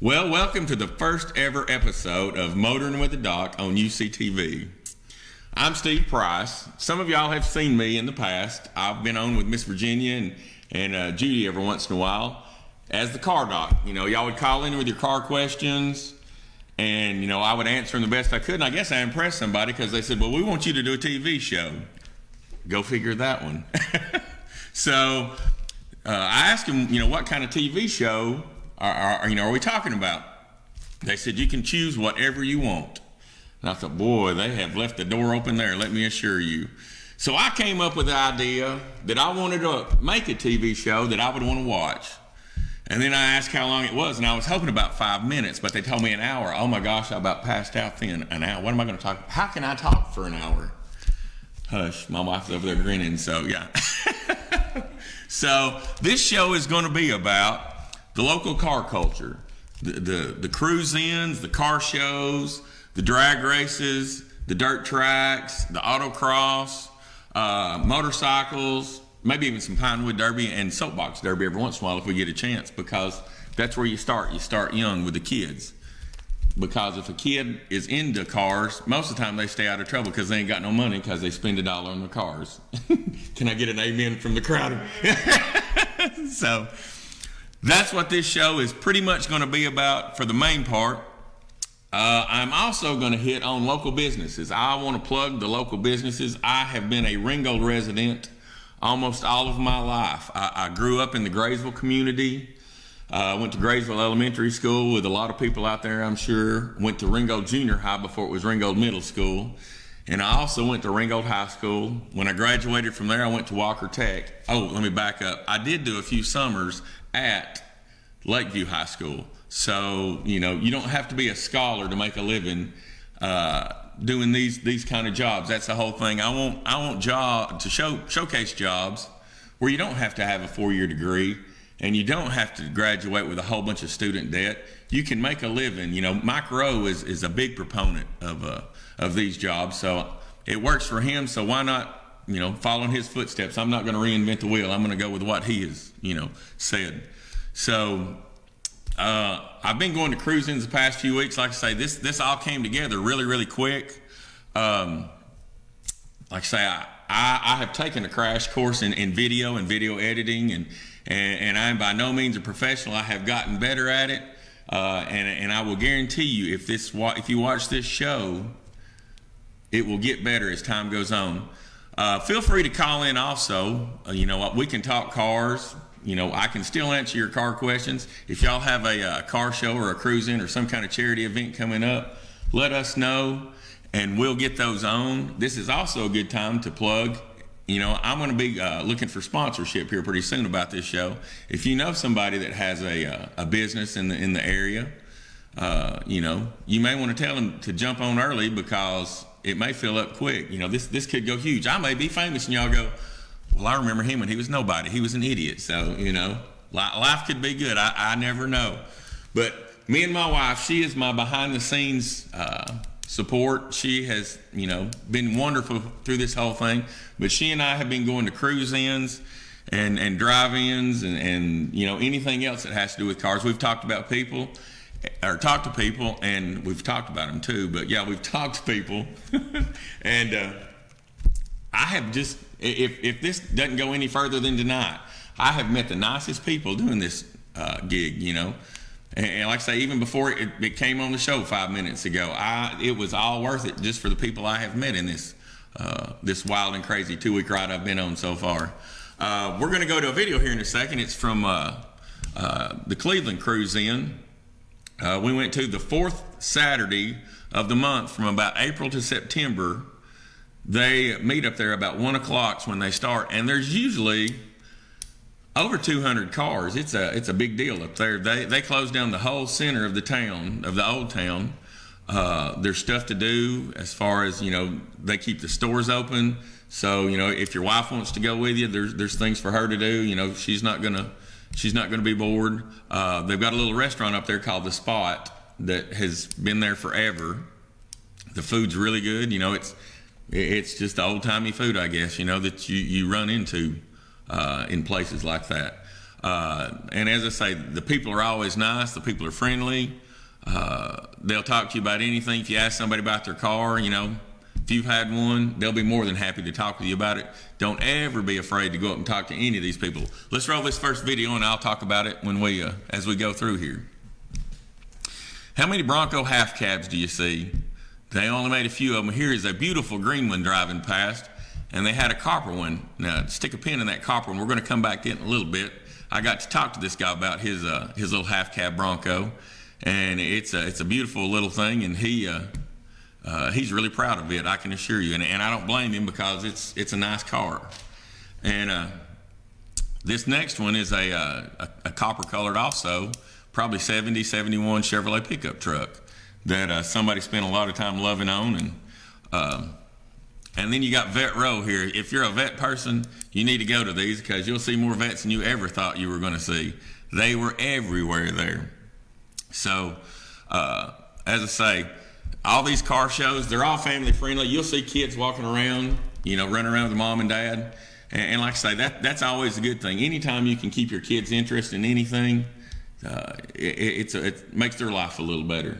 Well, welcome to the first ever episode of Motorin with the Doc on UCTV. I'm Steve Price. Some of y'all have seen me in the past. I've been on with Miss Virginia and Judy every once in a while as the car doc. You know, y'all would call in with your car questions, and, you know, I would answer them the best I could. And I guess I impressed somebody because they said, well, we want you to do a TV show. Go figure that one. So I asked them, you know, what kind of TV show are we talking about? They said, you can choose whatever you want. And I thought, boy, they have left the door open there, let me assure you. So I came up with the idea that I wanted to make a TV show that I would want to watch. And then I asked how long it was, and I was hoping about 5 minutes, but they told me an hour. Oh my gosh, I about passed out then. An hour, what am I going to talk? How can I talk for an hour? Hush, my wife's over there grinning, so yeah. So this show is going to be about the local car culture, the cruise-ins, the car shows, the drag races, the dirt tracks, the autocross, motorcycles, maybe even some Pinewood Derby and soapbox derby every once in a while if we get a chance, because that's where you start. You start young with the kids. Because if a kid is into cars, most of the time they stay out of trouble because they ain't got no money because they spend $1 on their cars. Can I get an amen from the crowd? So that's what this show is pretty much going to be about for the main part. I'm also going to hit on local businesses. I want to plug the local businesses. I have been a Ringgold resident almost all of my life. I grew up in the Graysville community. Went to Graysville Elementary School with a lot of people out there, I'm sure. Went to Ringgold Junior High before it was Ringgold Middle School. And I also went to Ringgold High School. When I graduated from there, I went to Walker Tech. Oh, let me back up. I did do a few summers at Lakeview High School. So, you know, you don't have to be a scholar to make a living doing these kind of jobs. That's the whole thing. I want showcase jobs where you don't have to have a 4-year degree and you don't have to graduate with a whole bunch of student debt. You can make a living. You know, Mike Rowe is a big proponent of these jobs, so it works for him. So why not, you know, follow in his footsteps? I'm not going to reinvent the wheel. I'm going to go with what he has, you know, said. So I've been going to cruise-ins the past few weeks. Like I say, this all came together really, really quick. Like I say, I have taken a crash course in video and video editing, and I'm by no means a professional. I have gotten better at it, and I will guarantee you, if you watch this show, it will get better as time goes on. Feel free to call in also. You know what, we can talk cars. You know, I can still answer your car questions. If y'all have a car show or a cruise-in or some kind of charity event coming up, let us know, and we'll get those on. This is also a good time to plug. You know, I'm going to be looking for sponsorship here pretty soon about this show. If you know somebody that has a business in the area, you know, you may want to tell them to jump on early because it may fill up quick. You know, this could go huge. I may be famous, and y'all go, well, I remember him when he was nobody. He was an idiot. So, you know, life could be good. I never know. But me and my wife, she is my behind-the-scenes support. She has, you know, been wonderful through this whole thing. But she and I have been going to cruise-ins and drive-ins and, you know, anything else that has to do with cars. We've talked about people, or talked to people, and we've talked about them too. But, yeah, we've talked to people. And I have just, if this doesn't go any further than tonight, I have met the nicest people doing this gig, you know. And like I say, even before it came on the show 5 minutes ago, it was all worth it just for the people I have met in this wild and crazy 2-week ride I've been on so far. We're going to go to a video here in a second. It's from the Cleveland Cruise-In. We went to the 4th Saturday of the month from about April to September. They meet up there about 1 o'clock when they start, and there's usually over 200 cars. It's a big deal up there. They close down the whole center of the town, of the old town. There's stuff to do as far as, you know, they keep the stores open. So, you know, if your wife wants to go with you, there's things for her to do. You know, she's not gonna be bored. They've got a little restaurant up there called The Spot that has been there forever. The food's really good. You know, it's just the old-timey food, I guess, you know, that you run into in places like that. And as I say, the people are always nice. The people are friendly. They'll talk to you about anything. If you ask somebody about their car, if you've had one, they'll be more than happy to talk with you about it. Don't ever be afraid to go up and talk to any of these people. Let's roll this first video and I'll talk about it when as we go through here. How many Bronco half cabs do you see? They only made a few of them. Here is a beautiful green one driving past, and they had a copper one. Now, stick a pin in that copper one. We're going to come back to it in a little bit. I got to talk to this guy about his little half cab Bronco, and it's a beautiful little thing, and he's really proud of it, I can assure you, and I don't blame him because it's a nice car. And this next one is a copper colored also, probably 70, 71 Chevrolet pickup truck that somebody spent a lot of time loving on. And then you got Vet Row here. If you're a vet person, you need to go to these because you'll see more vets than you ever thought you were going to see. They were everywhere there. So, as I say, all these car shows, they're all family friendly. You'll see kids walking around, running around with mom and dad. And like I say, that's always a good thing. Anytime you can keep your kids interested in anything, it makes their life a little better,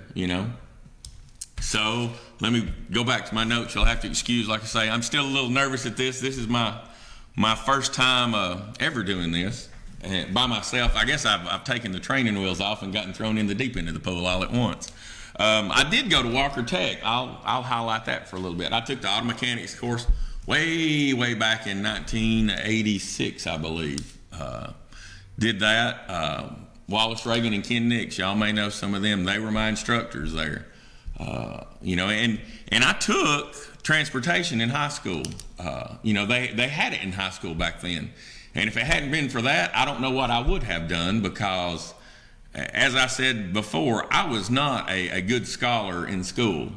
So let me go back to my notes. You'll have to excuse, like I say, I'm still a little nervous at this. This is my first time ever doing this by myself. I guess I've taken the training wheels off and gotten thrown in the deep end of the pool all at once. I did go to Walker Tech. I'll highlight that for a little bit. I took the auto mechanics course way back in 1986, I believe. Did that. Wallace Reagan and Ken Nix, y'all may know some of them. They were my instructors there. And I took transportation in high school. They had it in high school back then. And if it hadn't been for that, I don't know what I would have done because, as I said before, I was not a good scholar in school.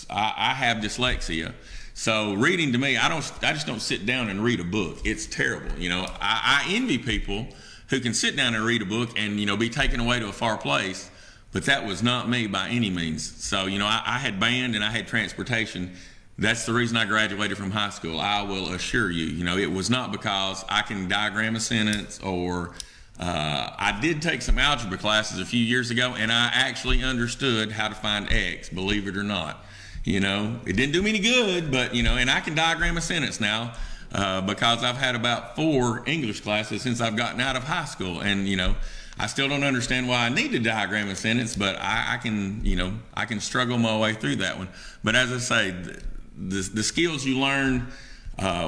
I have dyslexia. So reading to me, I just don't sit down and read a book. It's terrible. I envy people who can sit down and read a book and, be taken away to a far place. But that was not me by any means. So, I had band and I had transportation. That's the reason I graduated from high school. I will assure you, it was not because I can diagram a sentence or I did take some algebra classes a few years ago and I actually understood how to find X, believe it or not. It didn't do me any good, but, and I can diagram a sentence now because I've had about 4 English classes since I've gotten out of high school. And, I still don't understand why I need to diagram a sentence, but I can struggle my way through that one. But as I say, the skills you learn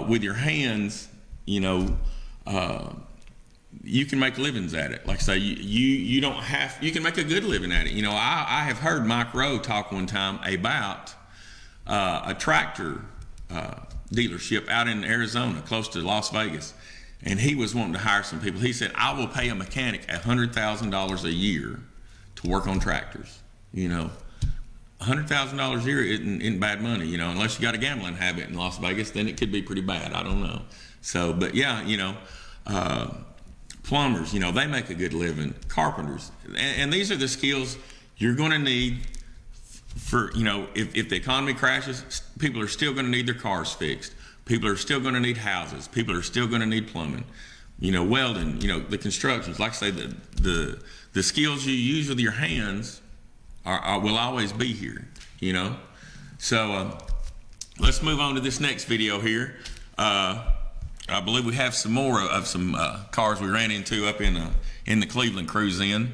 with your hands, you can make livings at it. Like I say, you can make a good living at it. I have heard Mike Rowe talk one time about a tractor dealership out in Arizona, close to Las Vegas. And he was wanting to hire some people. He said, I will pay a mechanic $100,000 a year to work on tractors. $100,000 a year isn't bad money, unless you got a gambling habit in Las Vegas, then it could be pretty bad. I don't know. So, but yeah, plumbers, they make a good living. Carpenters. And these are the skills you're going to need for, if the economy crashes, people are still going to need their cars fixed. People are still going to need houses. People are still going to need plumbing, welding, the constructions. Like I say, the skills you use with your hands will always be here, So let's move on to this next video here. I believe we have some more of some cars we ran into up in the Cleveland cruise in.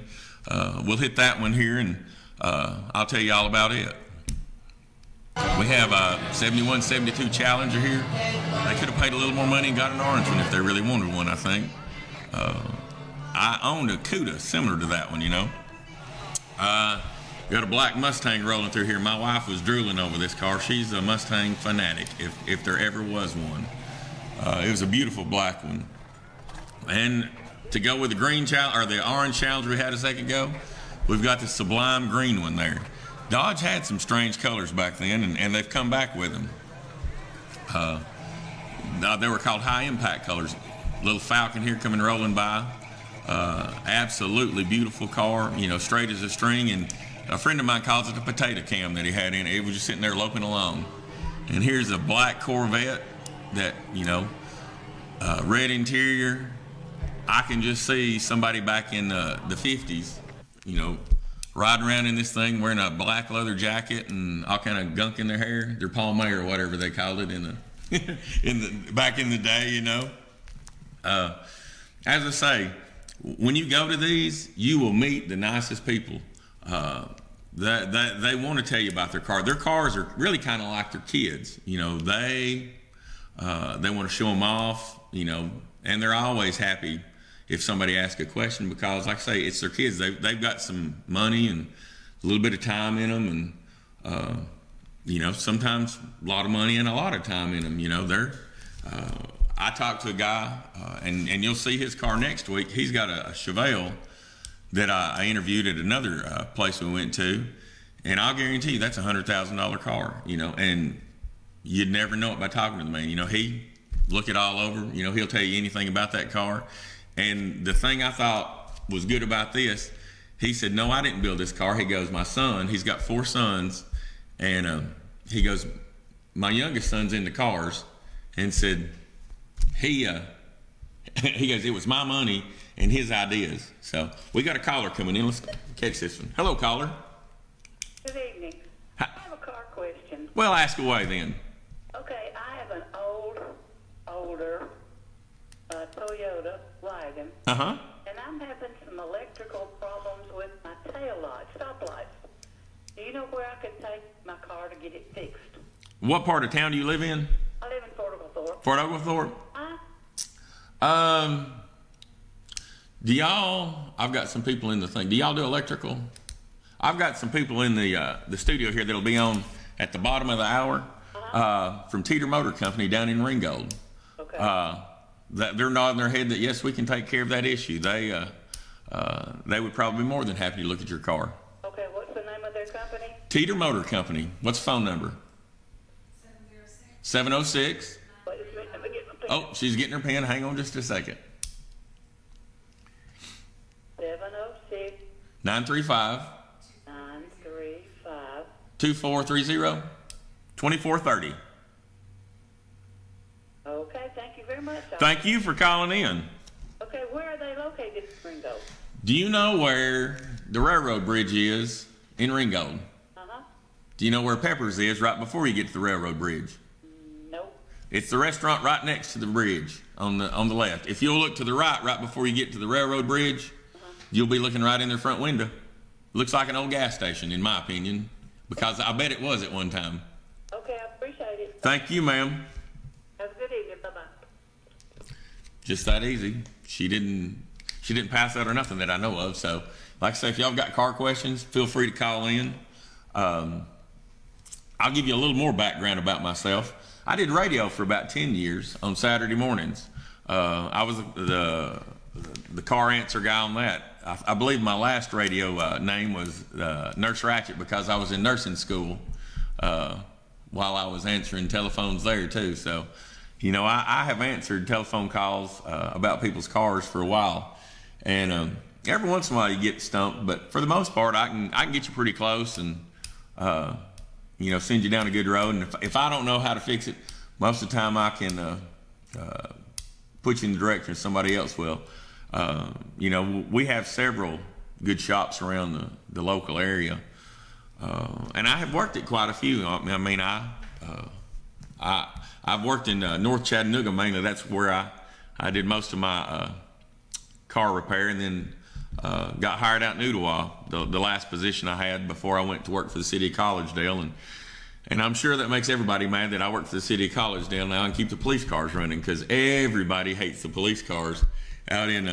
We'll hit that one here, and I'll tell you all about it. We have a 71, 72 Challenger here. They could have paid a little more money and got an orange one if they really wanted one, I think. I owned a Cuda similar to that one, Got a black Mustang rolling through here. My wife was drooling over this car. She's a Mustang fanatic, if there ever was one. It was a beautiful black one. And to go with the green or the orange Challenger we had a second ago, we've got the sublime green one there. Dodge had some strange colors back then, and they've come back with them. They were called high impact colors. Little Falcon here coming rolling by. Absolutely beautiful car, straight as a string. And a friend of mine calls it a potato cam that he had in it. It was just sitting there loping along. And here's a black Corvette that, red interior. I can just see somebody back in the 50s, you know, riding around in this thing wearing a black leather jacket and all kind of gunk in their hair, their palme or whatever they called it in the back in the day, you know. As I say, when you go to these, you will meet the nicest people. They want to tell you about their car. Their cars are really kind of like their kids, you know. They want to show them off, you know, and they're always happy if somebody asks a question because, like I say, it's their kids. They've got some money and a little bit of time in them, and you know, sometimes a lot of money and a lot of time in them. You know, I talked to a guy, and you'll see his car next week. He's got a Chevelle that I interviewed at another place we went to, and I'll guarantee you that's a $100,000 car. You know, and you'd never know it by talking to the man. You know, he look it all over. You know, he'll tell you anything about that car. And the thing I thought was good about this, he said, no, I didn't build this car. He goes, my son, he's got 4 sons, and he goes, my youngest son's into cars, and said, he goes, it was my money and his ideas. So we got a caller coming in. Let's catch this one. Hello, caller. Good evening. I have a car question. Well, ask away then. Okay, I have an older Toyota wagon. Uh-huh. And I'm having some electrical problems with my tail light, stop lights. Do you know where I could take my car to get it fixed? What part of town do you live in? I live in Fort Oglethorpe. Fort Oglethorpe? Do y'all, I've got some people in the thing. Do y'all do electrical? I've got some people in the studio here that'll be on at the bottom of the hour from Teeter Motor Company down in Ringgold. Okay. They're nodding their head that yes, we can take care of that issue. They would probably be more than happy to look at your car. Okay, what's the name of their company? Teeter Motor Company. What's the phone number? 706. Wait a minute, let me get my pen. Oh, she's getting her pen. Hang on just a second. 706 935 935 2430 2430. Okay, thank you very much. Thank you for calling in. Okay, where are they located in Ringgold? Do you know where the railroad bridge is in Ringgold? Uh-huh. Do you know where Pepper's is right before you get to the railroad bridge? Nope. It's the restaurant right next to the bridge on the left. If you'll look to the right before you get to the railroad bridge, you'll be looking right in their front window. Looks like an old gas station, in my opinion, because I bet it was at one time. Okay, I appreciate it. Thank you, ma'am. Have a good evening. Bye-bye. Just that easy. She didn't pass out or nothing that I know of. So, like I say, if y'all got car questions, feel free to call in. I'll give you a little more background about myself. I did radio for about 10 years on Saturday mornings. I was the car answer guy on that. I believe my last radio name was Nurse Ratchet because I was in nursing school while I was answering telephones there too. So, you know, I have answered telephone calls about people's cars for a while, and every once in a while you get stumped, but for the most part I can get you pretty close and you know, send you down a good road. And if I don't know how to fix it, most of the time I can put you in the direction somebody else will. You know, we have several good shops around the local area, and I have worked at quite a few. I mean, I've worked in North Chattanooga mainly. That's where I did most of my car repair, and then got hired out in Ottawa, the last position I had before I went to work for the city of Collegedale. And I'm sure that makes everybody mad that I work for the city of Collegedale now and keep the police cars running, because everybody hates the police cars out in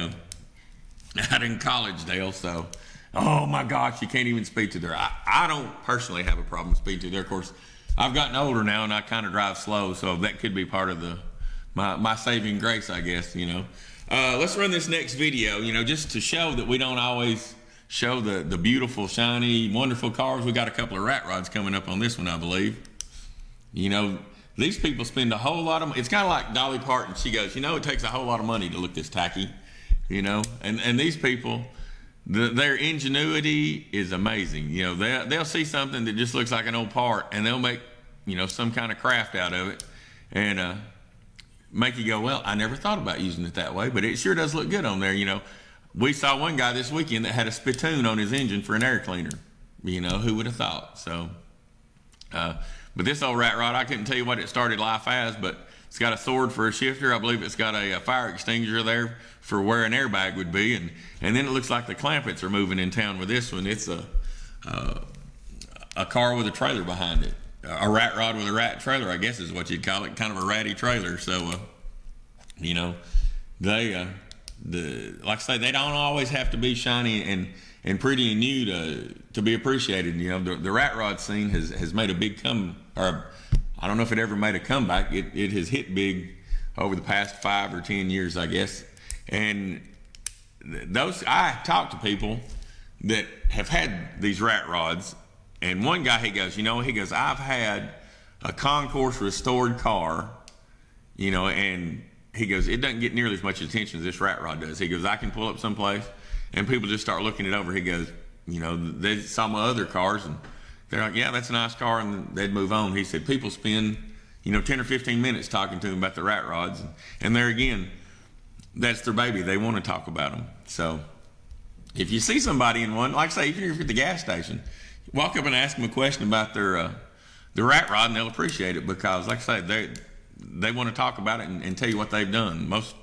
Collegedale. So, oh my gosh, you can't even speed through there. I don't personally have a problem speeding through there. Of course, I've gotten older now and I kind of drive slow, so that could be part of my saving grace, I guess, you know. Let's run this next video, you know, just to show that we don't always show the beautiful, shiny, wonderful cars. We got a couple of rat rods coming up on this one, I believe. You know, these people spend a whole lot of money. It's kind of like Dolly Parton. She goes, you know, it takes a whole lot of money to look this tacky, you know. And these people, their ingenuity is amazing. You know, they'll see something that just looks like an old part, and they'll make, you know, some kind of craft out of it. And make you go, well, I never thought about using it that way, but it sure does look good on there. We saw one guy this weekend that had a spittoon on his engine for an air cleaner. Who would have thought? So, but this old rat rod, I couldn't tell you what it started life as, but it's got a sword for a shifter. I believe it's got a fire extinguisher there for where an airbag would be, and then it looks like the Clampetts are moving in town with this one. It's a car with a trailer behind it, a rat rod with a rat trailer, I guess is what you'd call it, kind of a ratty trailer. So, they like I say, they don't always have to be shiny and pretty and new to be appreciated. The rat rod scene has made a big I don't know if it ever made a comeback. It has hit big over the past 5 or 10 years, I guess. And I talked to people that have had these rat rods, and one guy, he goes, I've had a concourse restored car, and he goes, it doesn't get nearly as much attention as this rat rod does. He goes, I can pull up someplace and people just start looking it over. He goes, they saw my other cars and they're like, yeah, that's a nice car, and they'd move on. He said people spend 10 or 15 minutes talking to him about the rat rods, and there again, that's their baby. They want to talk about them. So if you see somebody in one, like say if you're at the gas station, walk up and ask them a question about their rat rod, and they'll appreciate it, because like I say, they want to talk about it and tell you what they've done. Most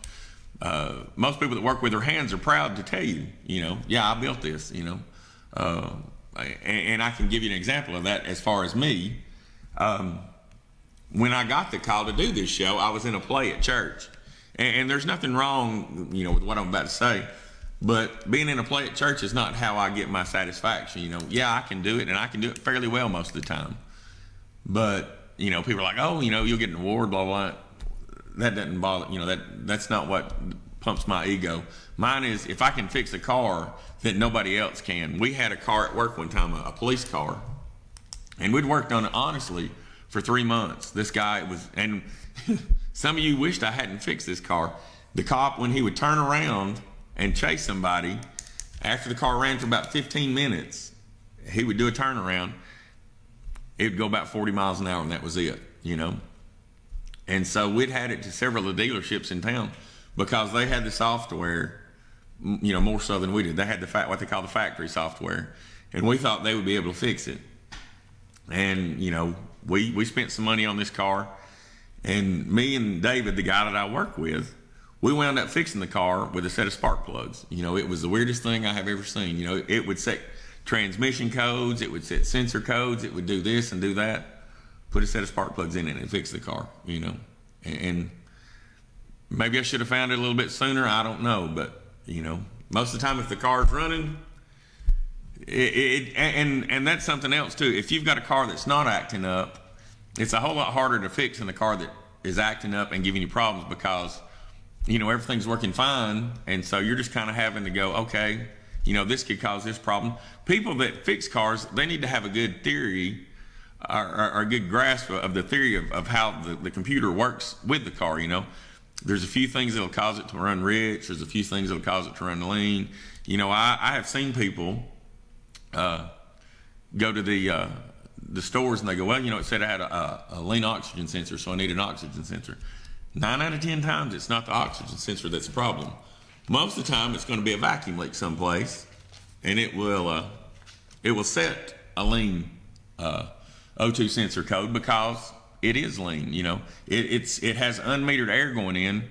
people that work with their hands are proud to tell you, yeah, I built this, and I can give you an example of that as far as me. When I got the call to do this show, I was in a play at church. And there's nothing wrong, with what I'm about to say, but being in a play at church is not how I get my satisfaction. Yeah, I can do it, and I can do it fairly well most of the time. But, people are like, oh, you'll get an award, blah, blah. That doesn't bother, that's not what pumps my ego. Mine is if I can fix a car that nobody else can. We had a car at work one time, a police car, and we'd worked on it honestly for 3 months. This guy and some of you wished I hadn't fixed this car. The cop, when he would turn around and chase somebody, after the car ran for about 15 minutes, he would do a turnaround. It would go about 40 miles an hour, and that was it, And so we'd had it to several of the dealerships in town because they had the software, more so than we did. They had what they call the factory software, and we thought they would be able to fix it. And, we spent some money on this car, and me and David, the guy that I work with, we wound up fixing the car with a set of spark plugs. It was the weirdest thing I have ever seen. It would set transmission codes, it would set sensor codes, it would do this and do that. Put a set of spark plugs in it and fix the car, And maybe I should have found it a little bit sooner. I don't know, but most of the time if the car's running, and that's something else too. If you've got a car that's not acting up, it's a whole lot harder to fix than a car that is acting up and giving you problems, because everything's working fine, and so you're just kind of having to go, okay, this could cause this problem. People that fix cars, they need to have a good theory or a good grasp of the theory of how the computer works with the car. There's a few things that'll cause it to run rich. There's a few things that'll cause it to run lean. I have seen people go to the stores and they go, well, it said I had a lean oxygen sensor, so I need an oxygen sensor. 9 out of 10 times, it's not the oxygen sensor that's the problem. Most of the time, it's going to be a vacuum leak someplace, and it will set a lean O2 sensor code because it is lean. It has unmetered air going in,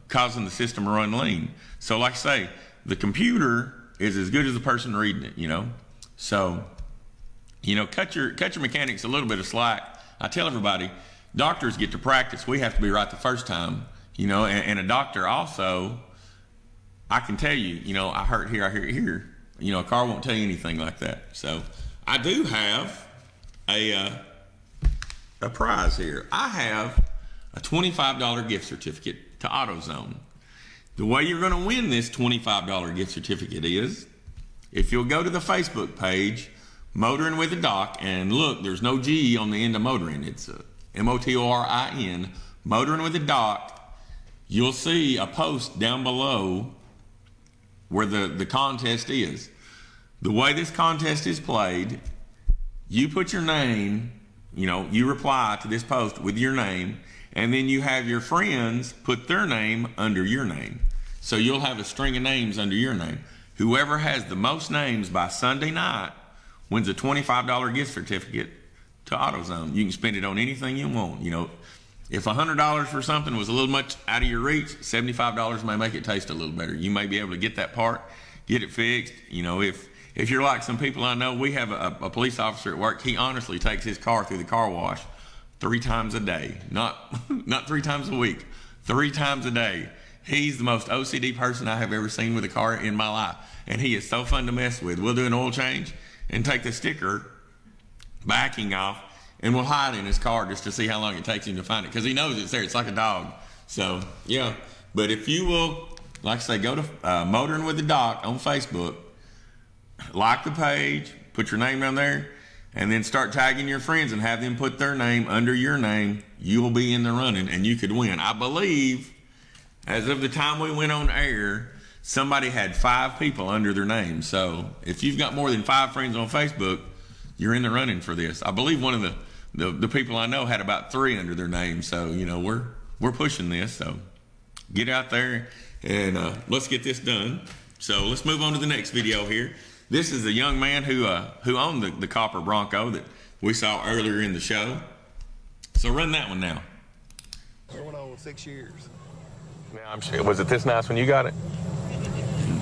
causing the system to run lean. So, like I say, the computer is as good as the person reading it. So, cut your mechanics a little bit of slack. I tell everybody, doctors get to practice. We have to be right the first time. And a doctor also, I can tell you, I hurt here, I hear it here. A car won't tell you anything like that. So I do have a prize here. I have a $25 gift certificate to AutoZone. The way you're going to win this $25 gift certificate is if you'll go to the Facebook page, Motorin with a Doc, and look, there's no G on the end of Motorin. It's Motorin, Motorin with a Doc. You'll see a post down below where the contest is. The way this contest is played, you put your name you know, you reply to this post with your name, and then you have your friends put their name under your name. So you'll have a string of names under your name. Whoever has the most names by Sunday night wins a $25 gift certificate to AutoZone. You can spend it on anything you want. You know, if $100 for something was a little much out of your reach, $75 may make it taste a little better. You may be able to get that part, get it fixed. You know, if you're like some people I know, we have a police officer at work. He honestly takes his car through the car wash 3 times a day, not 3 times a week, 3 times a day. He's the most OCD person I have ever seen with a car in my life, and he is so fun to mess with. We'll do an oil change and take the sticker backing off, and we'll hide in his car just to see how long it takes him to find it, because he knows it's there. It's like a dog. So yeah, but if you will, like I say, go to Motorin with the Doc on Facebook, like the page, put your name down there, and then start tagging your friends and have them put their name under your name. You will be in the running and you could win. I believe as of the time we went on air, somebody had 5 people under their name. So if you've got more than 5 friends on Facebook, you're in the running for this. I believe one of the people I know had about 3 under their name. So, you know, we're pushing this. So get out there and let's get this done. So let's move on to the next video here. This is a young man who owned the copper Bronco that we saw earlier in the show. So run that one now. It went on 6 years. Now, I'm sure, was it this nice when you got it?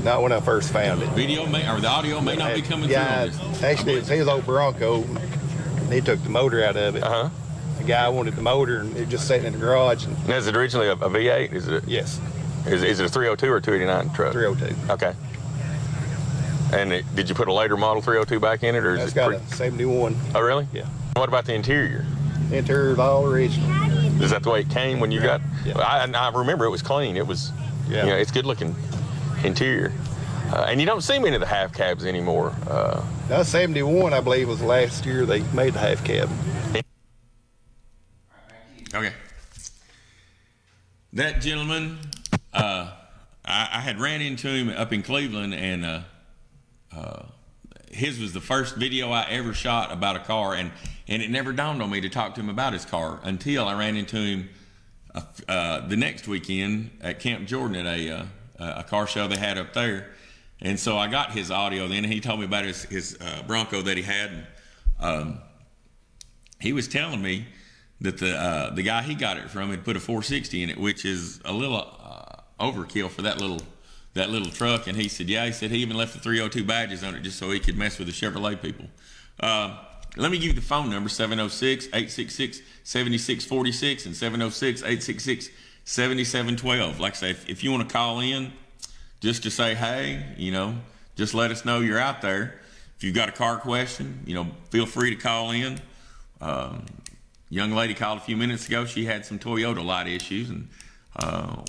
Not when I first found it. The audio may not be coming through on this. Actually, it's his old Bronco. And he took the motor out of it. The guy wanted the motor, and it just sat in the garage. And Now, is it originally a V8? Is it? yes, Is it a 302 or 289 truck? 302. Okay. And did you put a later model 302 back in it, or is That's it got a 71. Oh, really? Yeah. What about the interior? The interior's all original. Is that the way it came when you got? Yeah. I remember it was clean. It was. Yeah. You know, it's good looking interior. And you don't see many of the half cabs anymore. That 71, I believe, was last year they made the half cab. Okay. That gentleman, I had ran into him up in Cleveland, and his was the first video I ever shot about a car, and it never dawned on me to talk to him about his car until I ran into him the next weekend at Camp Jordan at a car show they had up there. And so I got his audio then, and he told me about his Bronco that he had. He was telling me that the guy he got it from had put a 460 in it, which is a little overkill for that little truck. And he said, yeah, he even left the 302 badges on it just so he could mess with the Chevrolet people. Let me give you the phone number, 706-866-7646 and 706-866-7712. Like I say, if you want to call in just to say, hey, you know, just let us know you're out there. If you've got a car question, you know, feel free to call in. Young lady called a few minutes ago. She had some Toyota light issues, and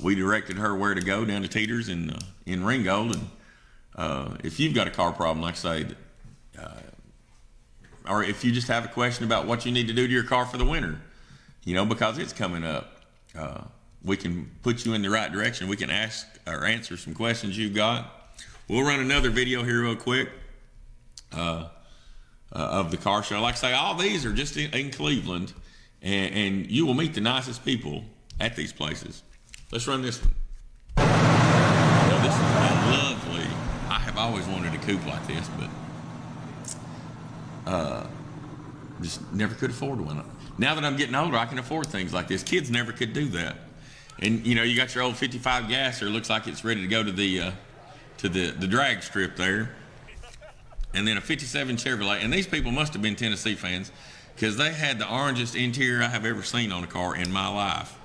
we directed her where to go, down to Teeter's in Ringgold. And if you've got a car problem, like I say, or if you just have a question about what you need to do to your car for the winter, you know, because it's coming up, we can put you in the right direction. We can ask or answer some questions you've got. We'll run another video here real quick of the car show. Like I say, all these are just in Cleveland, and you will meet the nicest people at these places. Let's run this one. Now, this is a lovely, I have always wanted a coupe like this, but just never could afford one. Now that I'm getting older, I can afford things like this. Kids never could do that. And you know, you got your old 55 gasser, looks like it's ready to go to the drag strip there. And then a 57 Chevrolet. And these people must have been Tennessee fans, because they had the orangest interior I have ever seen on a car in my life.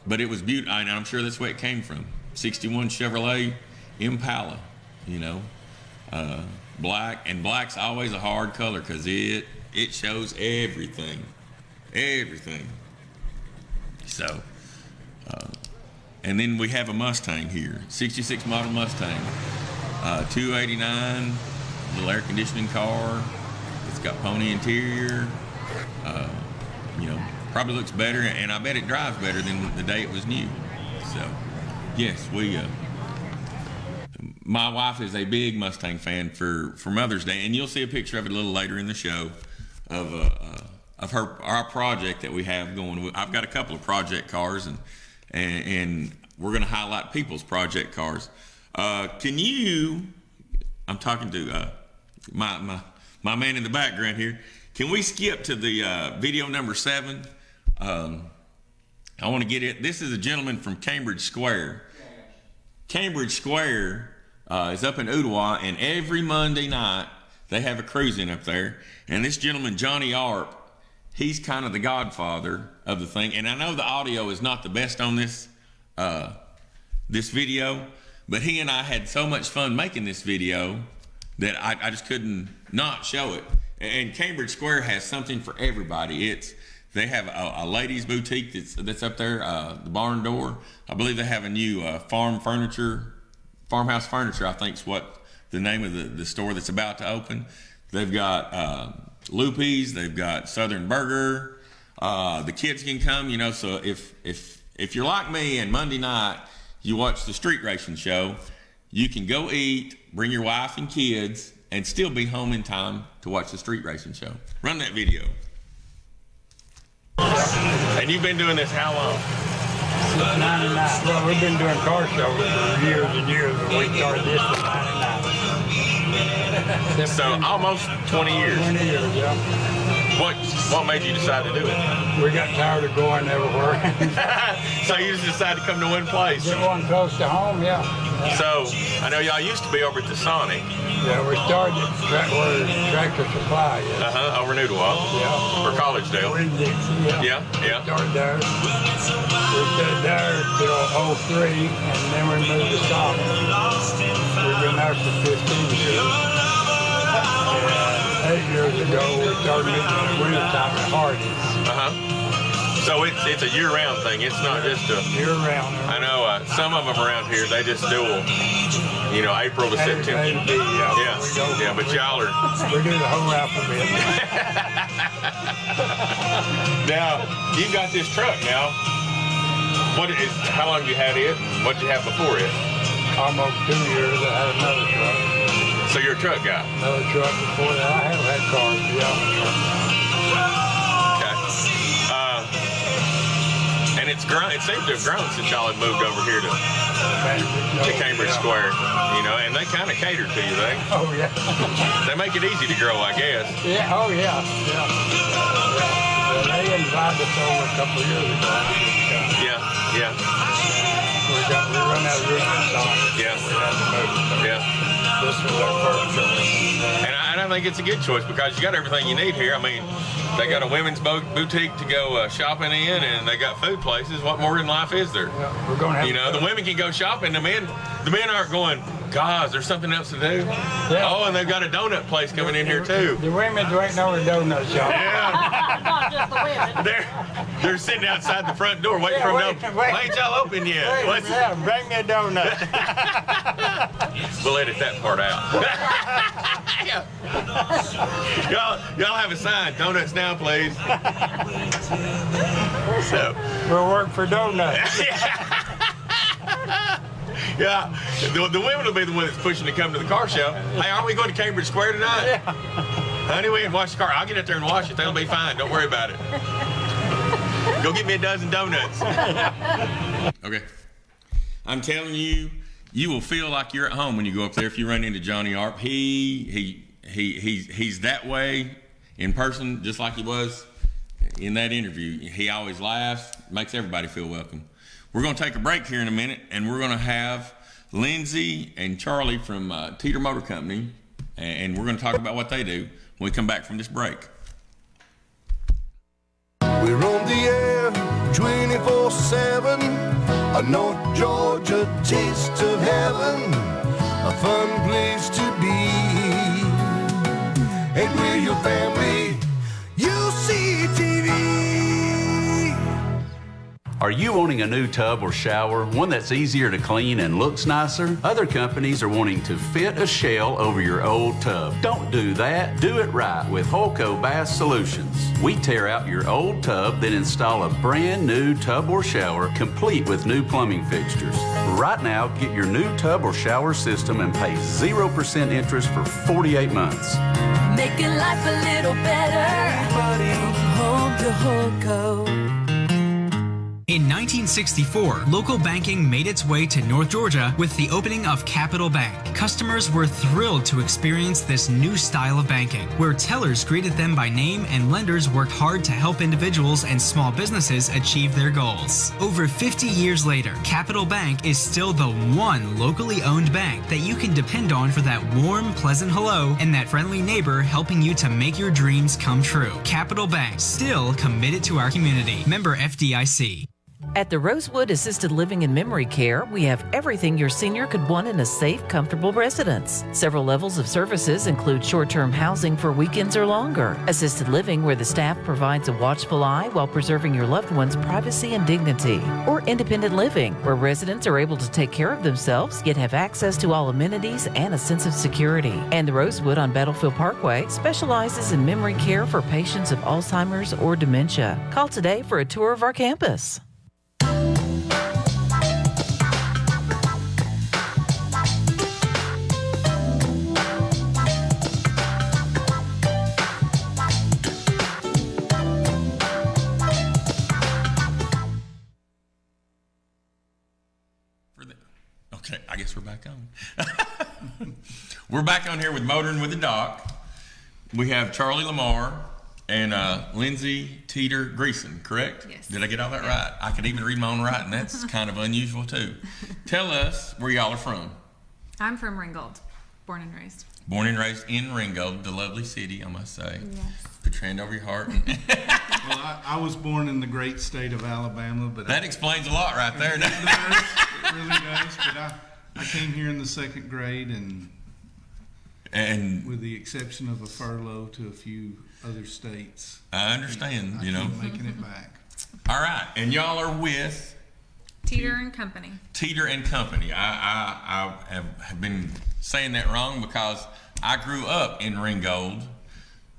But it was beautiful, and I'm sure that's where it came from. 61 Chevrolet Impala, you know. Black, and black's always a hard color because it shows everything. So, and then we have a Mustang here, 66 model Mustang, 289, little air conditioning car. It's got pony interior. You know, probably looks better, and I bet it drives better than the day it was new. So, yes, my wife is a big Mustang fan for Mother's Day, and you'll see a picture of it a little later in the show. of our project that we have going. I've got a couple of project cars, and we're going to highlight people's project cars. Can you? I'm talking to my man in the background here. Can we skip to the video number 7? I want to get it. This is a gentleman from Cambridge Square. Cambridge Square is up in Ottawa, and every Monday night they have a cruising up there. And this gentleman, Johnny Arp, he's kind of the godfather of the thing. And I know the audio is not the best on this this video, but he and I had so much fun making this video that I just couldn't not show it. And Cambridge Square has something for everybody. They have a ladies' boutique that's up there, the barn door. I believe they have a new farmhouse furniture, I think is what the name of the store that's about to open. They've got Loopy's, they've got Southern Burger. The kids can come, you know, so if you're like me and Monday night you watch the street racing show, you can go eat, bring your wife and kids, and still be home in time to watch the street racing show. Run that video. And you've been doing this how long? Since 99. Well, we've been doing car shows for years and years, but we started this in 99. So almost 20 years. 20 years, yeah. What made you decide to do it? We got tired of going everywhere. So you just decided to come to one place. Get one close to home, yeah. So I know y'all used to be over at the Sonic. Yeah, we started at where Tractor Supply is. Over in Ottawa. Yeah. Or Collegedale. We're in Dixie, yeah. Yeah. Started there. We stayed there till 03, and then we moved to Sonic. We've been there for 15 years. And 8 years ago, we started meeting in the wintertime at Hardy's. So it's a year-round thing. It's not just a Year-round. I know some of them around here, they just do, you know, April to September. Yeah, but y'all are. We do the whole alphabet. Now, you've got this truck now. How long have you had it? And what did you have before it? Almost 2 years, I had another truck. So you're a truck guy? Another truck before that. I have had cars, yeah. And it's grown. It seems to have grown since y'all have moved over here to Cambridge Square, you know, and they kind of cater to you, Oh, yeah. They make it easy to grow, I guess. Yeah, oh, yeah, yeah. Well, they invited us over a couple of years ago. Yeah. We run out of room inside. Yeah. We had to move. So this was our first choice. And I think it's a good choice because you got everything you need here. I mean, they got a women's boutique to go shopping in, and they got food places. What more in life is there? Yeah, we're gonna have the women can go shopping. The men aren't going, God, there's something else to do. Yeah. Oh, and they've got a donut place coming in here too. The women's waiting over the donut shop. Yeah. Not just the women. They're sitting outside the front door waiting for them to why ain't y'all open yet? Yeah, bring me a donut. We'll edit that part out. y'all have a sign, donuts now, please. So We'll work for donuts. Yeah, the women will be the one that's pushing to come to the car show. Hey, aren't we going to Cambridge Square tonight? Yeah. Honey, we can wash the car. I'll get up there and wash it. They'll be fine. Don't worry about it. Go get me a dozen donuts. Okay. I'm telling you, you will feel like you're at home when you go up there if you run into Johnny Arp. He's that way in person, just like he was in that interview. He always laughs, makes everybody feel welcome. We're going to take a break here in a minute, and we're going to have Lindsay and Charlie from Teeter Motor Company, and we're going to talk about what they do when we come back from this break. We're on the air 24/7, a North Georgia taste of heaven, a fun place to be. And we're your family, you see TV. Are you wanting a new tub or shower, one that's easier to clean and looks nicer? Other companies are wanting to fit a shell over your old tub. Don't do that. Do it right with Holco Bath Solutions. We tear out your old tub, then install a brand new tub or shower complete with new plumbing fixtures. Right now, get your new tub or shower system and pay 0% interest for 48 months. Making life a little better. From home to Holco. In 1964, local banking made its way to North Georgia with the opening of Capital Bank. Customers were thrilled to experience this new style of banking, where tellers greeted them by name and lenders worked hard to help individuals and small businesses achieve their goals. Over 50 years later, Capital Bank is still the one locally owned bank that you can depend on for that warm, pleasant hello and that friendly neighbor helping you to make your dreams come true. Capital Bank, still committed to our community. Member FDIC. At the Rosewood Assisted Living and Memory Care, we have everything your senior could want in a safe, comfortable residence. Several levels of services include short-term housing for weekends or longer, assisted living where the staff provides a watchful eye while preserving your loved one's privacy and dignity, or independent living where residents are able to take care of themselves yet have access to all amenities and a sense of security. And the Rosewood on Battlefield Parkway specializes in memory care for patients of Alzheimer's or dementia. Call today for a tour of our campus. Okay, I guess we're back on. We're back on here with Motorin with the Doc. We have Charlie Lamar and Lindsay Teeter Greason, correct? Yes. Did I get all that right? I could even read my own writing. That's kind of unusual too. Tell us where y'all are from. I'm from Ringgold, born and raised. Born and raised in Ringgold, the lovely city, I must say. Yes. Put your hand over your heart. Well, I was born in the great state of Alabama, but that explains a lot right there. It really does. But I came here in the second grade, and with the exception of a furlough to a few other states, I understand. I keep making it back. All right, and y'all are with Teeter and Company. Teeter and Company. I have been saying that wrong because I grew up in Ringgold.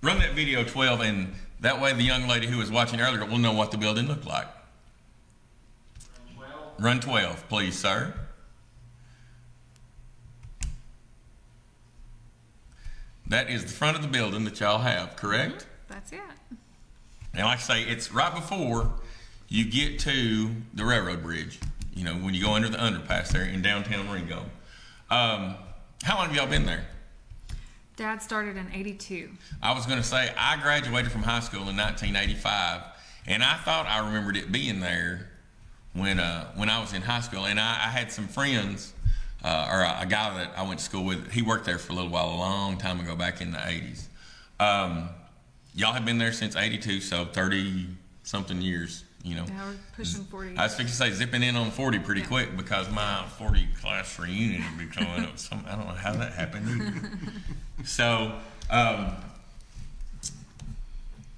Run that video 12, and that way the young lady who was watching earlier will know what the building looked like. Run 12, please, sir. That is the front of the building that y'all have, correct? Mm-hmm. That's it. And like I say, it's right before you get to the railroad bridge, you know, when you go under the underpass there in downtown Ringgold. How long have y'all been there? Dad started in '82. I was going to say, I graduated from high school in 1985, and I thought I remembered it being there when I was in high school. And I had some friends, or a guy that I went to school with, he worked there for a little while, a long time ago, back in the 80s. Y'all have been there since '82, so 30-something years. You know, yeah, we're pushing 40. I was fixing to say zipping in on 40 pretty quick because my 40 class reunion will be coming up. I don't know how that happened either. So,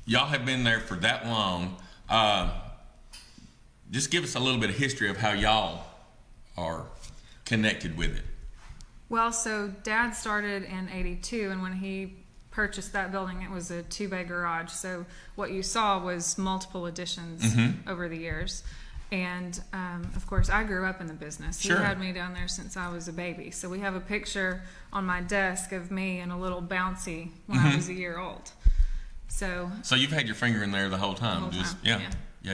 y'all have been there for that long. Just give us a little bit of history of how y'all are connected with it. Well, so Dad started in '82, and when he purchased that building, it was a 2-bay garage. So what you saw was multiple additions over the years. And of course, I grew up in the business. Sure. He had me down there since I was a baby. So we have a picture on my desk of me in a little bouncy when I was a year old. So you've had your finger in there the whole time. The whole time. Yeah.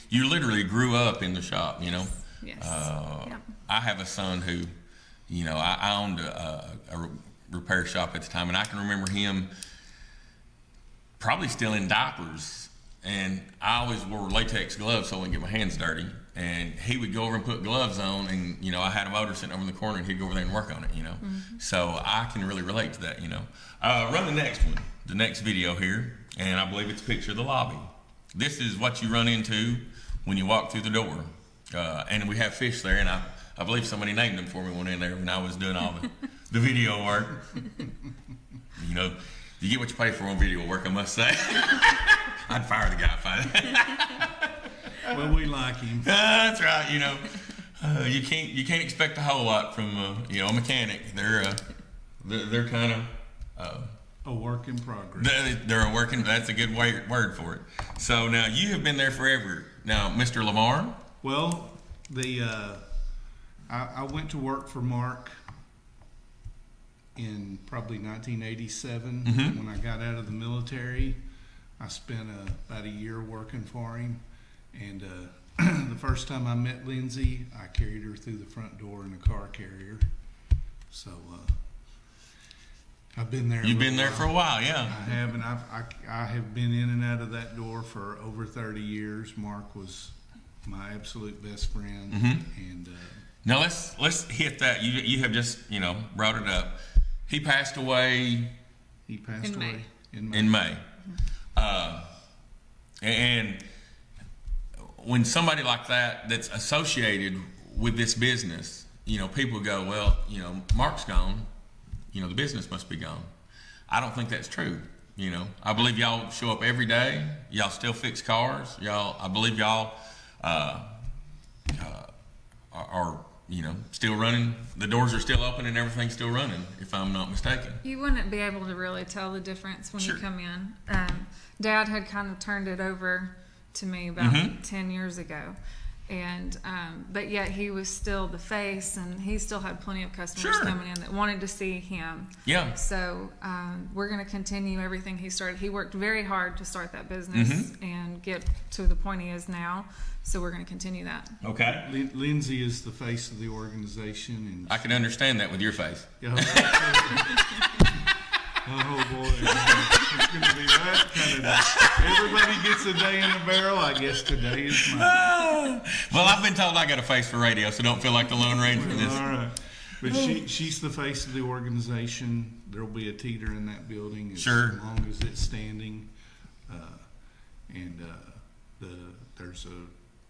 You literally grew up in the shop, you know. Yes. I have a son who, you know, I owned a repair shop at the time, and I can remember him probably still in diapers, and I always wore latex gloves so I wouldn't get my hands dirty, and he would go over and put gloves on, and you know, I had a motor sitting over in the corner, and he'd go over there and work on it, you know. So I can really relate to that, you know. Run the next one, the next video here, and I believe it's a picture of the lobby. This is what you run into when you walk through the door, and we have fish there, and I believe somebody named them for me when in there when I was doing all the video work. You know, you get what you pay for on video work, I must say. I'd fire the guy if I Well, we like him. That's right. You know, you can't expect a whole lot from a mechanic. They're kind of a work in progress. They're a working. That's a good word for it. So now you have been there forever. Now, Mr. Lamar. Well, I went to work for Mark in probably 1987 when I got out of the military. I spent about a year working for him, and the first time I met Lindsay, I carried her through the front door in a car carrier. So I've been there. You've been there for a while, yeah. I have, and I have been in and out of that door for over 30 years. Mark was my absolute best friend, and now let's hit that. You have just brought it up. He passed away. He passed away in May. And when somebody like that's associated with this business, people go, well, Mark's gone, the business must be gone. I don't think that's true. I believe y'all show up every day. Y'all still fix cars. I believe y'all are still running. The doors are still open and everything's still running, if I'm not mistaken. You wouldn't be able to really tell the difference when you come in. Dad had kind of turned it over to me about 10 years ago. And but yet he was still the face, and he still had plenty of customers coming in that wanted to see him. Yeah. So we're going to continue everything he started. He worked very hard to start that business and get to the point he is now. So we're going to continue that. Okay. Lindsay is the face of the organization, and I can understand that with your face. Yeah. Oh boy, it's going to be that kind of day. Everybody gets a day in the barrel. I guess today is mine. Well, I've been told I got a face for radio, so don't feel like the Lone Ranger in this. All right, but she's the face of the organization. There'll be a teeter in that building as long as it's standing, there's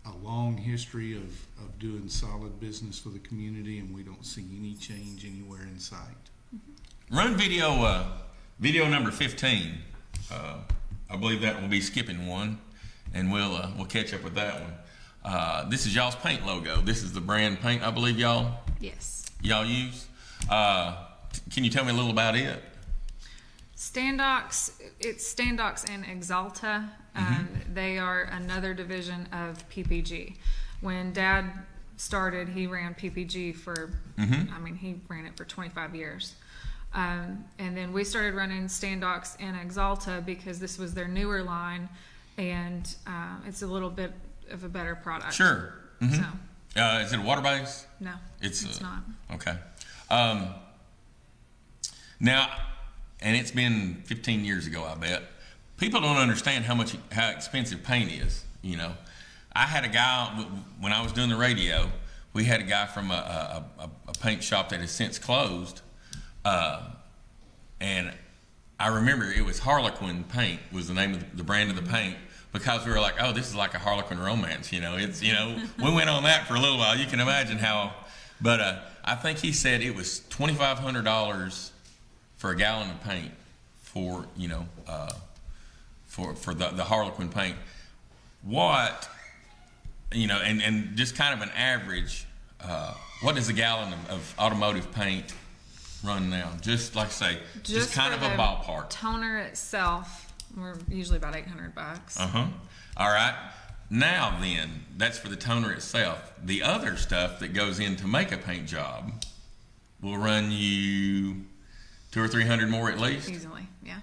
a long history of doing solid business for the community, and we don't see any change anywhere in sight. Run video number 15. I believe that will be skipping one, and we'll catch up with that one. This is y'all's paint logo. This is the brand paint I believe y'all use. Can you tell me a little about it? Standox, it's Standox and Exalta. They are another division of PPG. When Dad started, he ran PPG for, he ran it for 25 years. And then we started running Standox and Exalta because this was their newer line, and it's a little bit of a better product. Sure. So, is it a water base? No, it's not. Okay. Now, and it's been 15 years ago, I bet. People don't understand how expensive paint is. I had a guy when I was doing the radio. We had a guy from a paint shop that has since closed. And I remember it was Harlequin paint was the name of the brand of the paint, because we were like, oh, this is like a Harlequin romance, it's, we went on that for a little while. You can imagine how, but, I think he said it was $2,500 for a gallon of paint for, for the Harlequin paint. What, and just kind of an average, what is a gallon of automotive paint run now? Just like say, just kind of a ballpark. Toner itself, we're usually about $800. All right. Now then, that's for the toner itself. The other stuff that goes in to make a paint job will run you $200 or $300 more at least. Easily, yeah.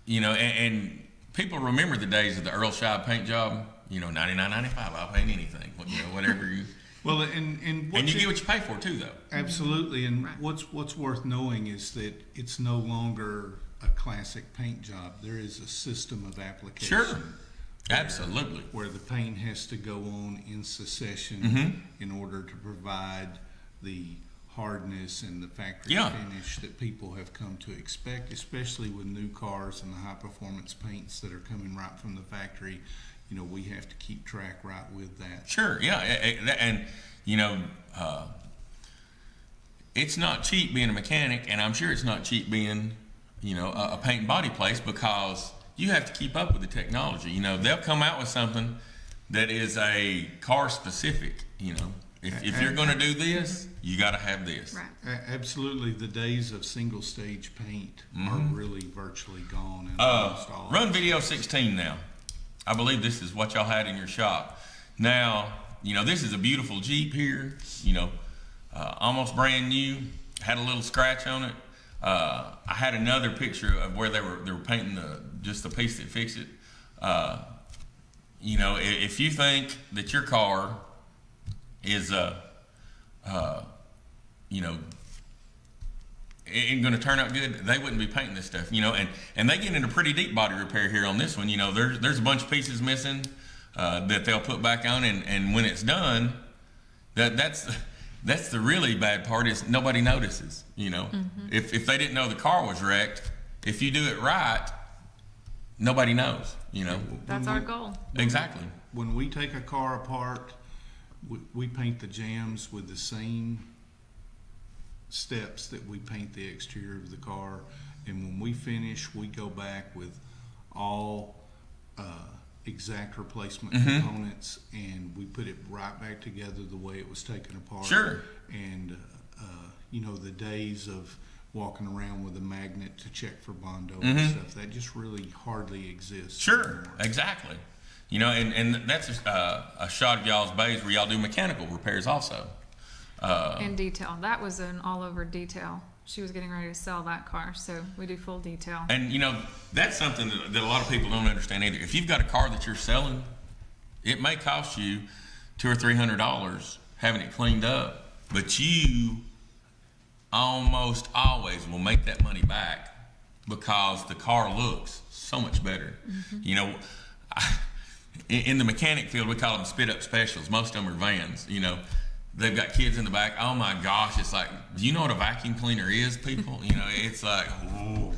And people remember the days of the Earl Scheib paint job. $99.95. I'll paint anything. Whatever you. Well, and you get what you pay for too, though. Absolutely, and what's worth knowing is that it's no longer a classic paint job. There is a system of application. Sure, absolutely. Where the paint has to go on in succession in order to provide the hardness and the factory finish that people have come to expect, especially with new cars and the high performance paints that are coming right from the factory. We have to keep track right with that. Sure, yeah, and it's not cheap being a mechanic, and I'm sure it's not cheap being, a paint and body place, because you have to keep up with the technology. You know, they'll come out with something that is a car specific. You know, if you're going to do this, you got to have this. Right. Absolutely, the days of single stage paint are really virtually gone. Run video 16 now. I believe this is what y'all had in your shop. Now, you know, this is a beautiful Jeep here. You know, almost brand new. Had a little scratch on it. I had another picture of where they were painting just the piece that fixed it. You know, if you think that your car is you know, ain't going to turn out good, they wouldn't be painting this stuff. You know, and they get into pretty deep body repair here on this one. You know, there's a bunch of pieces missing that they'll put back on, and when it's done, that's the really bad part is nobody notices. You know, if they didn't know the car was wrecked, if you do it right, nobody knows. You know, that's our goal. Exactly. When we take a car apart, we paint the jams with the same steps that we paint the exterior of the car, and when we finish, we go back with all exact replacement components, and we put it right back together the way it was taken apart. Sure. And you know, the days of walking around with a magnet to check for Bondo and stuff, that just really hardly exists. Sure, anymore. exactly. You know, and that's a shot of y'all's bays where y'all do mechanical repairs also. And detail. That was an all-over detail. She was getting ready to sell that car, so we do full detail. And, you know, that's something that a lot of people don't understand either. If you've got a car that you're selling, it may cost you $200 or $300 having it cleaned up, but you almost always will make that money back because the car looks so much better. You know, in the mechanic field, we call them spit-up specials. Most of them are vans, you know. They've got kids in the back. Oh my gosh, it's like, do you know what a vacuum cleaner is, people? You know, it's like, whoa.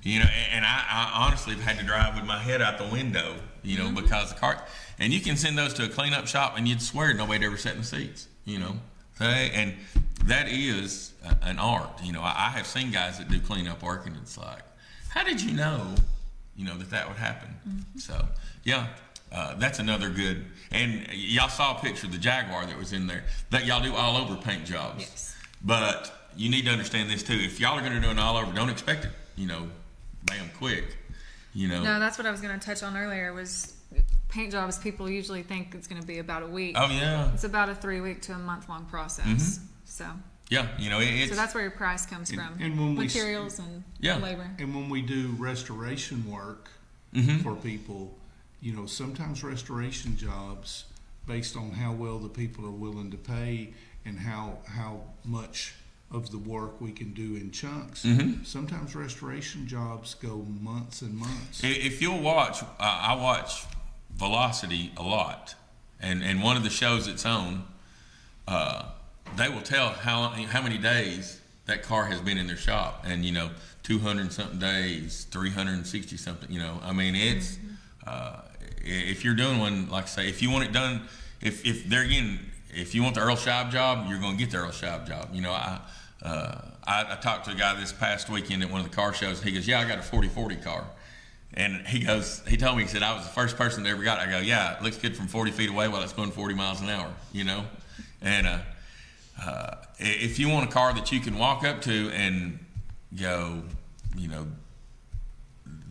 You know, and I honestly have had to drive with my head out the window, you know, because the car, and you can send those to a cleanup shop and you'd swear nobody'd ever sat in the seats, you know. And that is an art. You know, I have seen guys that do cleanup work and it's like, how did you know, that would happen? So, yeah. That's another good, and y'all saw a picture of the Jaguar that was in there. That y'all do all over paint jobs. Yes. But you need to understand this too. If y'all are going to do an all over, don't expect it, you know, bam, quick. You know. No, that's what I was going to touch on earlier. Was paint jobs? People usually think it's going to be about a week. Oh yeah. It's about a 3-week to a month-long process. So. Yeah, you know, so that's where your price comes from. And when materials and labor. And when we do restoration work for people. You know, sometimes restoration jobs, based on how well the people are willing to pay and how much of the work we can do in chunks, sometimes restoration jobs go months and months. If you'll watch, I watch Velocity a lot, and one of the shows it's on, they will tell how many days that car has been in their shop, and you know, 200 something days, 360 something. You know, I mean, it's. If you're doing one, like I say, if you want it done, if you want the Earl Scheib job, you're going to get the Earl Scheib job. You know, I talked to a guy this past weekend at one of the car shows. He goes, yeah, I got a 4040 car. And he told me, he said, I was the first person that ever got it. I go, yeah, it looks good from 40 feet away while it's going 40 miles an hour, you know? And if you want a car that you can walk up to and go, you know,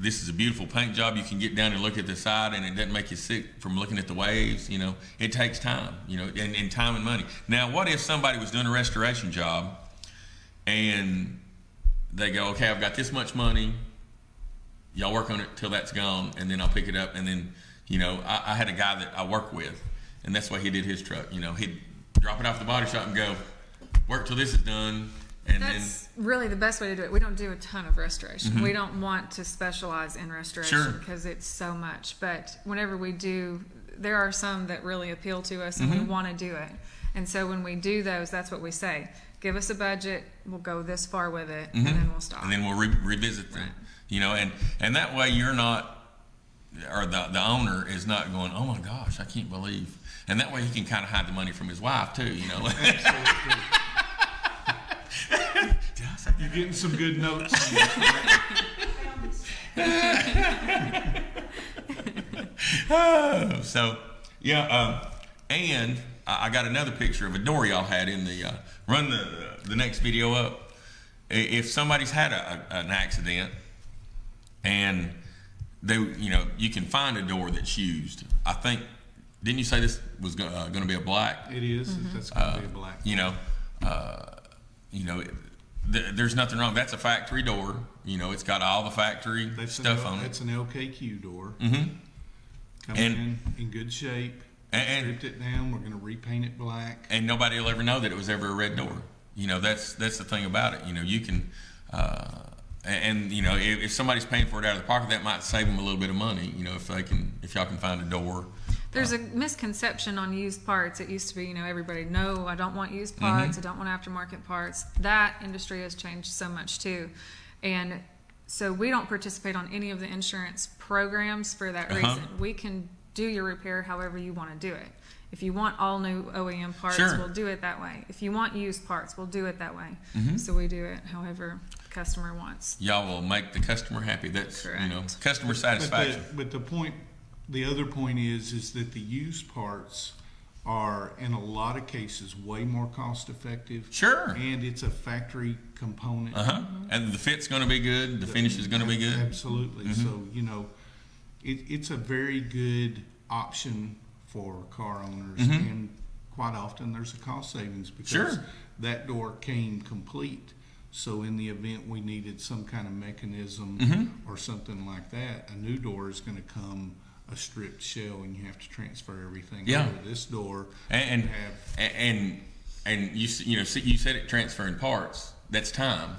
this is a beautiful paint job. You can get down and look at the side, and it doesn't make you sick from looking at the waves. You know, it takes time. You know, and time and money. Now, what if somebody was doing a restoration job, and they go, "Okay, I've got this much money. Y'all work on it till that's gone, and then I'll pick it up." And then, you know, I had a guy that I work with, and that's why he did his truck. You know, he'd drop it off the body shop and go, work till this is done. And that's really the best way to do it. We don't do a ton of restoration. We don't want to specialize in restoration because it's so much. But whenever we do, there are some that really appeal to us and we want to do it. And so when we do those, that's what we say. Give us a budget, we'll go this far with it, and then we'll stop. And then we'll revisit them. Right. You know, and that way you're not, or the owner is not going, oh my gosh, I can't believe. And that way he can kind of hide the money from his wife too, you know. Absolutely. Did I You're getting some good notes. So, yeah, and I got another picture of a door y'all had in the, run the next video up. If somebody's had an accident and they, you can find a door that's used. I think, didn't you say this was going to be a black? It is. That's going to be a black. There's nothing wrong. That's a factory door. It's got all the factory stuff on it. That's an LKQ door. Mm-hmm. In good shape. Stripped it down. We're going to repaint it black. And nobody will ever know that it was ever a red door. That's the thing about it. You can, if somebody's paying for it out of their pocket, that might save them a little bit of money. If y'all can find a door. There's a misconception on used parts. It used to be, everybody, no, I don't want used parts. I don't want aftermarket parts. That industry has changed so much too. And so we don't participate on any of the insurance programs for that reason. We can do your repair however you want to do it. If you want all new OEM parts, we'll do it that way. If you want used parts, we'll do it that way. So we do it however the customer wants. Y'all will make the customer happy. That's correct. Customer satisfaction. But the other point is that the used parts are in a lot of cases way more cost effective. Sure. And it's a factory component. And the fit's going to be good. The finish is going to be good. Absolutely. So it's a very good option for car owners, and quite often there's a cost savings because that door came complete. So in the event we needed some kind of mechanism or something like that, a new door is going to come a stripped shell, and you have to transfer everything over this door. And you said it transferring parts. That's time,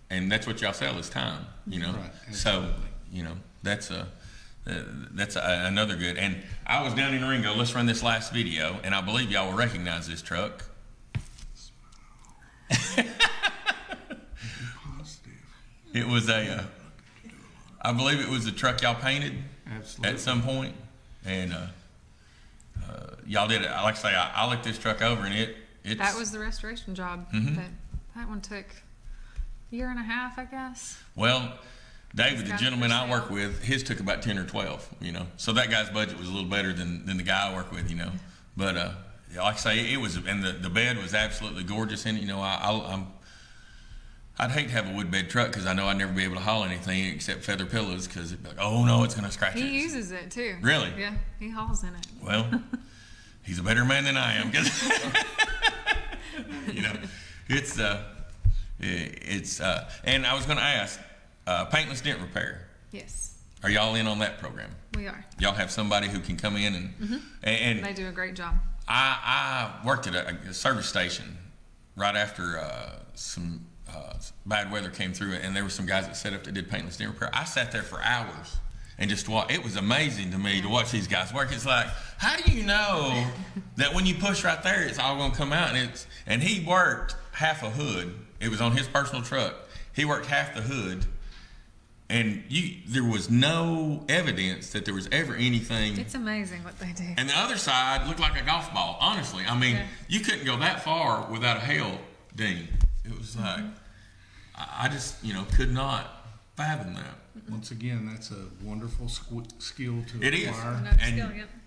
and that's what y'all sell is time. Right, so that's another good. And I was down in Ringo. Let's run this last video, and I believe y'all will recognize this truck. It was I believe it was a truck y'all painted. Absolutely. At some point, and y'all did it. Like I say, I looked this truck over, and that was the restoration job. That one took a year and a half, I guess. Well, David, the gentleman I work with, his took about 10 or 12. So that guy's budget was a little better than the guy I work with. But like I say, it was, and the bed was absolutely gorgeous. And I'd hate to have a wood bed truck because I know I'd never be able to haul anything except feather pillows because it'd be like, oh no, it's going to scratch it. He uses it too. Really? Yeah, he hauls in it. Well, he's a better man than I am because it's and I was going to ask, paintless dent repair. Yes. Are y'all in on that program? We are. Y'all have somebody who can come in and they do a great job. I worked at a service station right after some bad weather came through, and there were some guys that set up that did paintless dent repair. I sat there for hours and just watched. It was amazing to me to watch these guys work. It's like, how do you know that when you push right there, it's all going to come out? And he worked half a hood. It was on his personal truck. He worked half the hood, and there was no evidence that there was ever anything. It's amazing what they do. And the other side looked like a golf ball. Honestly, I mean, you couldn't go that far without a hail ding. It was like, I just, could not fathom that. Once again, that's a wonderful skill to acquire. It is.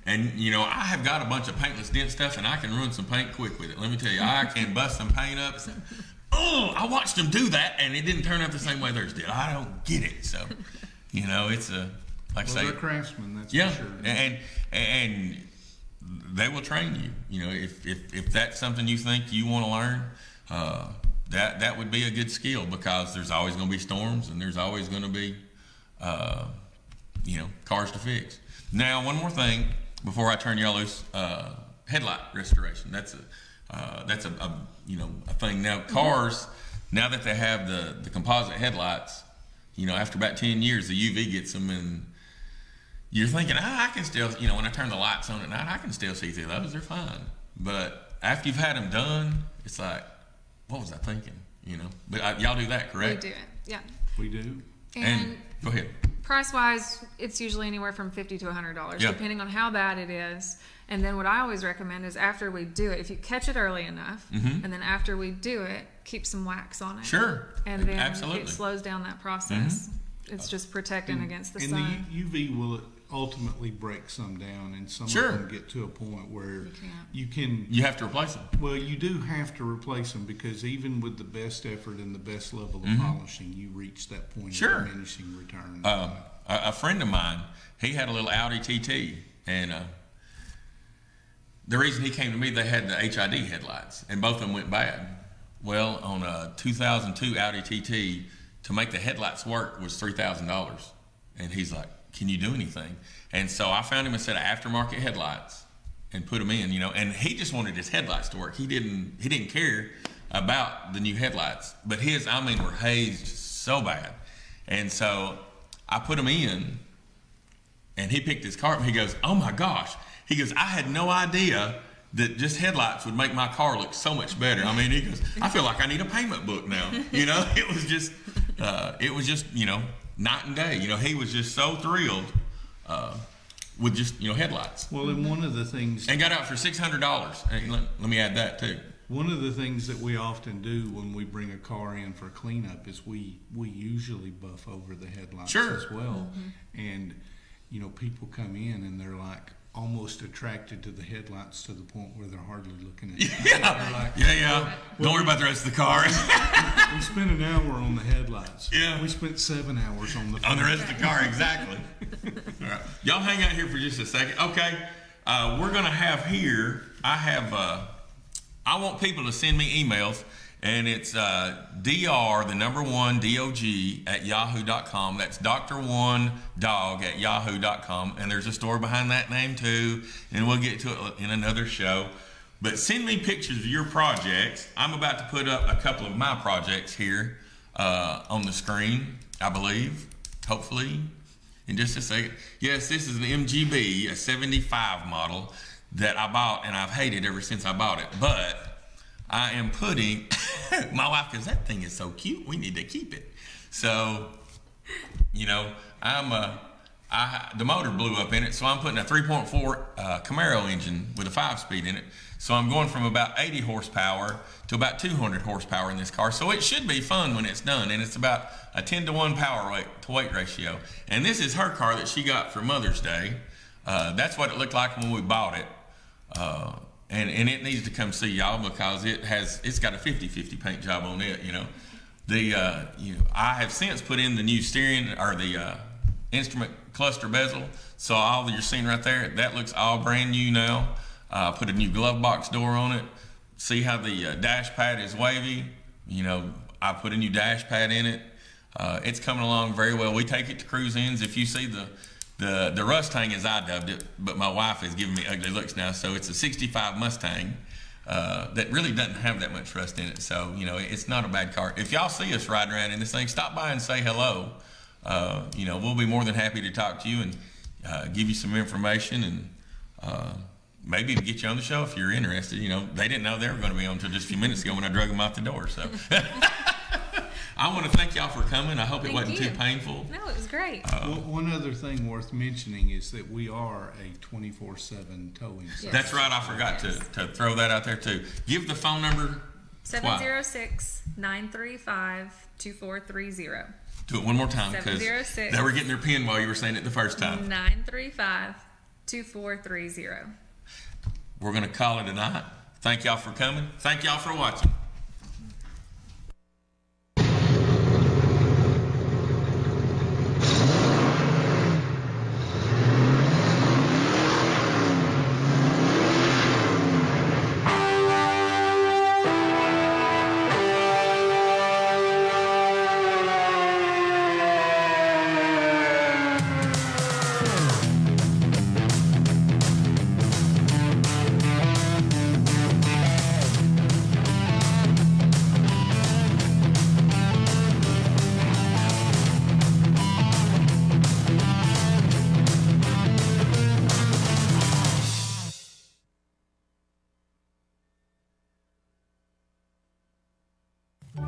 And I have got a bunch of paintless dent stuff, and I can ruin some paint quick with it. Let me tell you, I can bust some paint up. I watched them do that, and it didn't turn out the same way theirs did. I don't get it. So, it's like I say, they're craftsmen, that's for sure. And they will train you. If that's something you think you want to learn, that would be a good skill because there's always going to be storms and there's always going to be, cars to fix. Now, one more thing before I turn y'all loose, headlight restoration. That's a thing. Now, cars, now that they have the composite headlights, after about 10 years, the UV gets them, and you're thinking, I can still, when I turn the lights on at night, I can still see through those. They're fine. But after you've had them done, it's like, what was I thinking? But y'all do that, correct? We do it, yeah. We do. And go ahead. Price-wise, it's usually anywhere from $50 to $100, depending on how bad it is. And then what I always recommend is after we do it, if you catch it early enough, and then after we do it, keep some wax on it. Sure. And then Absolutely. it slows down that process. It's just protecting against the sun. And the UV will ultimately break some down, and some Sure. of them get to a point where you have to replace them. Well, you do have to replace them, because even with the best effort and the best level of polishing, you reach that point Sure. of diminishing return. A friend of mine, he had a little Audi TT, and the reason he came to me, they had the HID headlights, and both of them went bad. Well, on a 2002 Audi TT, to make the headlights work was $3,000, and he's like, "Can you do anything?" And so I found him a set of aftermarket headlights and put them in, and he just wanted his headlights to work. He didn't care about the new headlights, but his, were hazed so bad. And so I put them in, and he picked his car up, and he goes, "Oh my gosh." He goes, "I had no idea that just headlights would make my car look so much better." He goes, "I feel like I need a payment book now." It was just, night and day. He was just so thrilled with just, headlights. Well, and one of the things... And got out for $600. And let me add that too. One of the things that we often do when we bring a car in for cleanup is we usually buff over the headlights Sure. as well. And, people come in and they're like almost attracted to the headlights to the point where they're hardly looking at them. Yeah. Like, Well, don't worry about the rest of the car. We spent an hour on the headlights. Yeah. We spent 7 hours on the rest of the car, exactly. All right. Y'all hang out here for just a second. Okay. We're going to have here, I want people to send me emails, and it's dr1dog@yahoo.com. That's Dr1Dog@yahoo.com. And there's a story behind that name too, and we'll get to it in another show. But send me pictures of your projects. I'm about to put up a couple of my projects here on the screen, I believe, hopefully, in just a second. Yes, this is an MGB, a 75 model that I bought, and I've hated ever since I bought it. But I am putting, my wife goes, "That thing is so cute, we need to keep it." So, the motor blew up in it, so I'm putting a 3.4 Camaro engine with a 5-speed in it. So I'm going from about 80 horsepower to about 200 horsepower in this car. So it should be fun when it's done, and it's about a 10-to-1 power to weight ratio. And this is her car that she got for Mother's Day. That's what it looked like when we bought it. And it needs to come see y'all, because it's got a 50-50 paint job on it. I have since put in the new steering, or the instrument cluster bezel. So all that you're seeing right there, that looks all brand new now. Put a new glove box door on it. See how the dash pad is wavy? I put a new dash pad in it. It's coming along very well. We take it to cruise-ins. If you see the Mustang, as I dubbed it, but my wife is giving me ugly looks now, so it's a 65 Mustang that really doesn't have that much rust in it. So, it's not a bad car. If y'all see us riding around in this thing, stop by and say hello. We'll be more than happy to talk to you and give you some information, and maybe even get you on the show if you're interested. They didn't know they were going to be on until just a few minutes ago when I drug them out the door. So I want to thank y'all for coming. I hope it wasn't too painful. No, it was great. One other thing worth mentioning is that we are a 24/7 towing service. That's right. I forgot to throw that out there too. Give the phone number. 706-935-2430. Do it one more time, because they were getting their pen while you were saying it the first time. 935-2430. We're going to call it a night. Thank y'all for coming. Thank y'all for watching.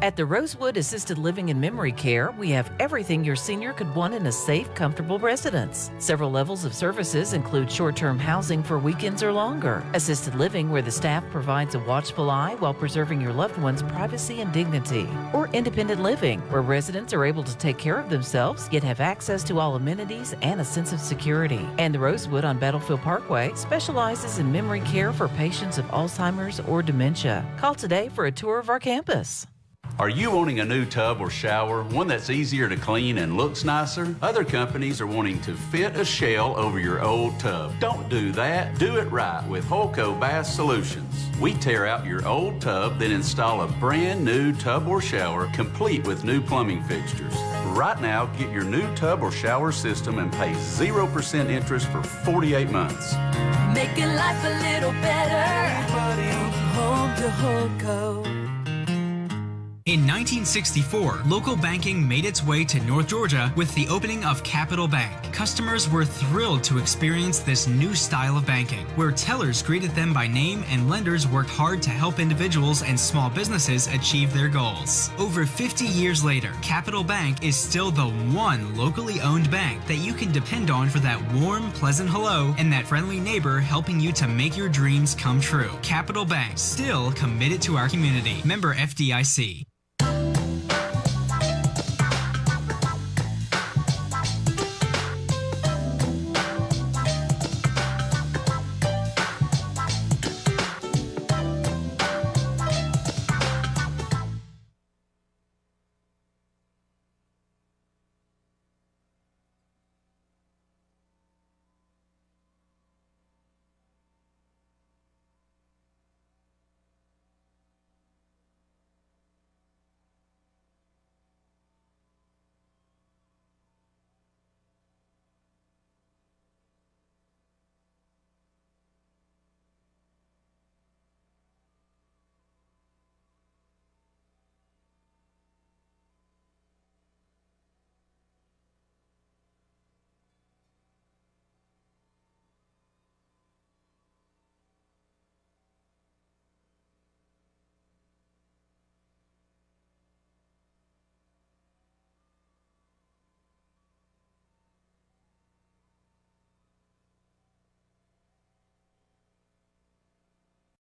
At the Rosewood Assisted Living and Memory Care, we have everything your senior could want in a safe, comfortable residence. Several levels of services include short-term housing for weekends or longer, assisted living where the staff provides a watchful eye while preserving your loved one's privacy and dignity, or independent living where residents are able to take care of themselves yet have access to all amenities and a sense of security. And the Rosewood on Battlefield Parkway specializes in memory care for patients of Alzheimer's or dementia. Call today for a tour of our campus. Are you wanting a new tub or shower, one that's easier to clean and looks nicer? Other companies are wanting to fit a shell over your old tub. Don't do that. Do it right with Holco Bath Solutions. We tear out your old tub, then install a brand new tub or shower complete with new plumbing fixtures. Right now, get your new tub or shower system and pay 0% interest for 48 months. Making life a little better. From home to Holco. In 1964, local banking made its way to North Georgia with the opening of Capital Bank. Customers were thrilled to experience this new style of banking, where tellers greeted them by name and lenders worked hard to help individuals and small businesses achieve their goals. Over 50 years later, Capital Bank is still the one locally owned bank that you can depend on for that warm, pleasant hello and that friendly neighbor helping you to make your dreams come true. Capital Bank, still committed to our community. Member FDIC.